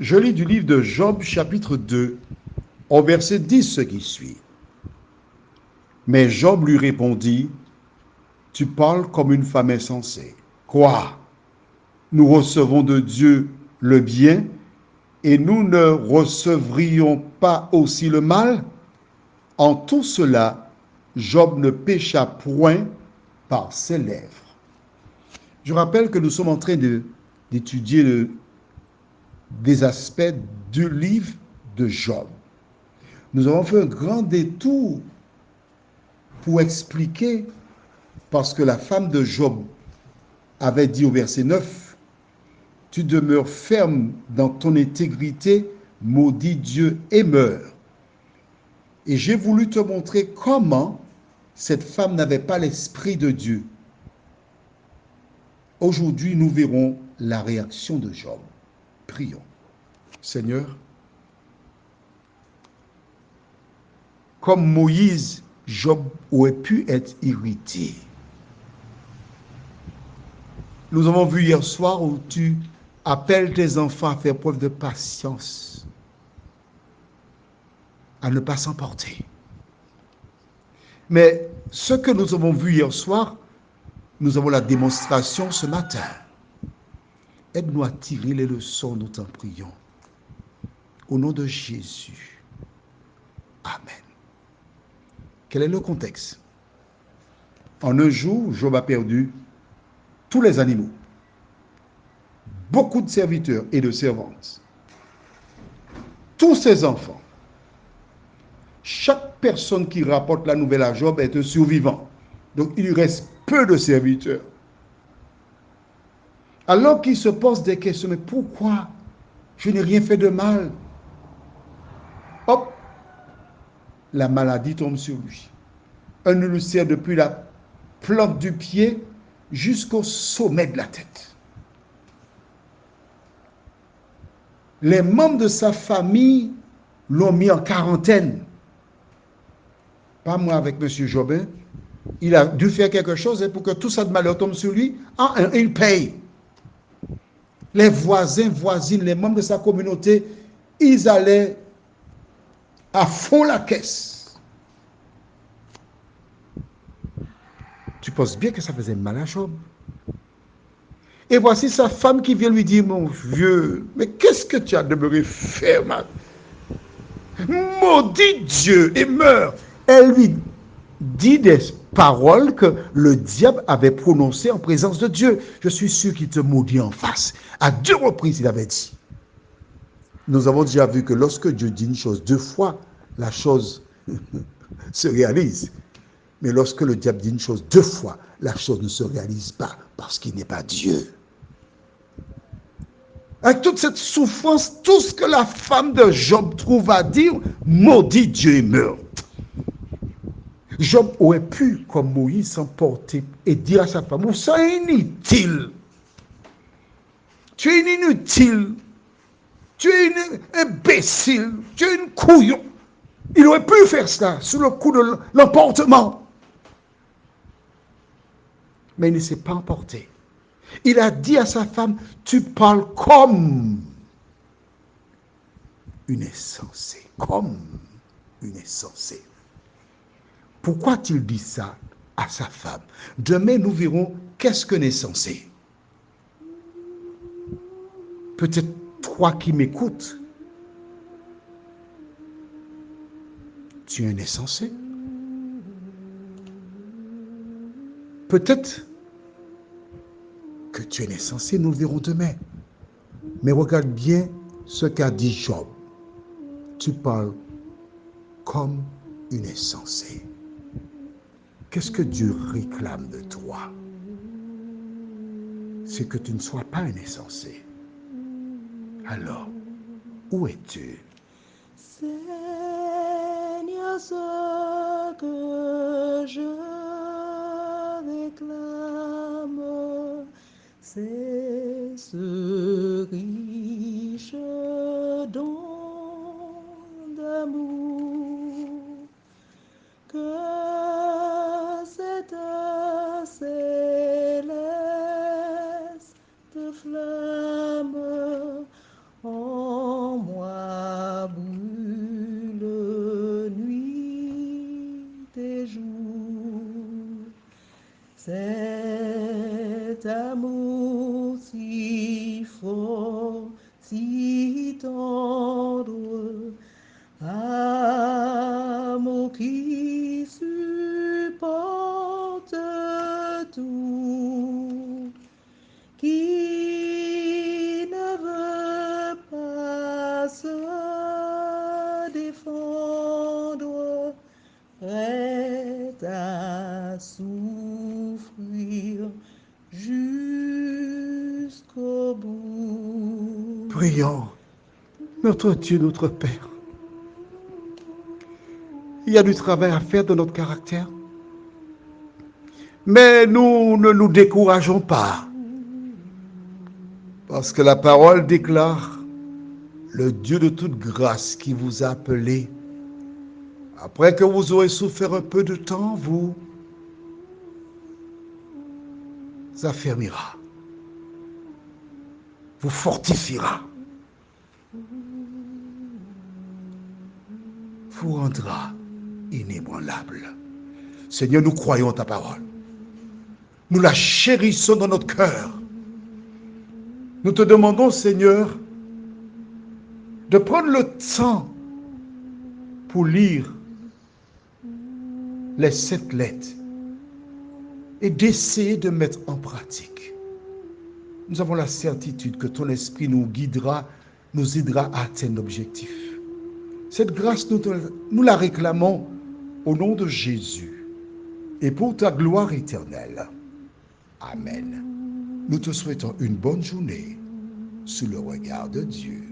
Je lis du livre de Job, chapitre 2, au verset 10, ce qui suit. Mais Job lui répondit, « Tu parles comme une femme insensée. Quoi? Nous recevons de Dieu le bien et nous ne recevrions pas aussi le mal? En tout cela, Job ne pécha point par ses lèvres. » Je rappelle que nous sommes en train d'étudier des aspects du livre de Job. Nous avons fait un grand détour pour expliquer, parce que la femme de Job avait dit au verset 9, « Tu demeures ferme dans ton intégrité, maudit Dieu et meurs. » Et j'ai voulu te montrer comment cette femme n'avait pas l'esprit de Dieu. Aujourd'hui, nous verrons la réaction de Job. Prions. Seigneur, comme Moïse, Job aurait pu être irrité. Nous avons vu hier soir où tu appelles tes enfants à faire preuve de patience, à ne pas s'emporter. Mais ce que nous avons vu hier soir, nous avons la démonstration ce matin. Aide-nous à tirer les leçons, nous t'en prions. Au nom de Jésus. Amen. Quel est le contexte? En un jour, Job a perdu tous les animaux, beaucoup de serviteurs et de servantes, tous ses enfants. Chaque personne qui rapporte la nouvelle à Job est un survivant. Donc il lui reste peu de serviteurs. Alors qu'il se pose des questions, mais pourquoi je n'ai rien fait de mal? Hop, la maladie tombe sur lui. Un ulcère depuis la plante du pied jusqu'au sommet de la tête. Les membres de sa famille l'ont mis en quarantaine. Pas moi avec M. Jobin. Il a dû faire quelque chose pour que tout ça de malheur tombe sur lui. Il paye. Les voisins, voisines, les membres de sa communauté, ils allaient à fond la caisse. Tu penses bien que ça faisait mal à Job. Et voici sa femme qui vient lui dire, mon vieux, mais qu'est-ce que tu as demeuré faire, ma... Maudit Dieu et meurs. Elle lui dit des paroles que le diable avait prononcées en présence de Dieu. Je suis sûr qu'il te maudit en face. À 2 reprises, il avait dit. Nous avons déjà vu que lorsque Dieu dit une chose 2 fois, la chose se réalise. Mais lorsque le diable dit une chose 2 fois, la chose ne se réalise pas parce qu'il n'est pas Dieu. Avec toute cette souffrance, tout ce que la femme de Job trouve à dire, maudit Dieu et meurt. Job aurait pu, comme Moïse, s'emporter et dire à sa femme, vous êtes inutile. Tu es inutile. Tu es une imbécile. Tu es une couillon. Il aurait pu faire cela sous le coup de l'emportement. Mais il ne s'est pas emporté. Il a dit à sa femme, tu parles comme une insensée. Comme une insensée. Pourquoi a-t-il dit ça à sa femme? Demain, nous verrons qu'est-ce qu'un insensé. Peut-être toi qui m'écoutes, tu es un insensé. Peut-être que tu es insensé, nous le verrons demain. Mais regarde bien ce qu'a dit Job. Tu parles comme une insensée. Qu'est-ce que Dieu réclame de toi? C'est que tu ne sois pas un insensé. Alors, où es-tu? Seigneur, ce que je réclame, c'est ce riche don d'amour que cette céleste flamme Cet amour si fort, si tendre, amour qui supporte tout, qui ne veut pas se défendre, prêt à souffrir jusqu'au bout. Prions, notre Dieu, notre Père. Il y a du travail à faire dans notre caractère. Mais nous ne nous décourageons pas. Parce que la parole déclare, le Dieu de toute grâce qui vous a appelé, après que vous aurez souffert un peu de temps, vous affermira, vous fortifiera, vous rendra inébranlable. Seigneur, nous croyons ta parole. Nous la chérissons dans notre cœur. Nous te demandons, Seigneur, de prendre le temps pour lire les 7 lettres et d'essayer de mettre en pratique. Nous avons la certitude que ton esprit nous guidera, nous aidera à atteindre l'objectif. Cette grâce, nous la réclamons au nom de Jésus et pour ta gloire éternelle. Amen. Nous te souhaitons une bonne journée sous le regard de Dieu.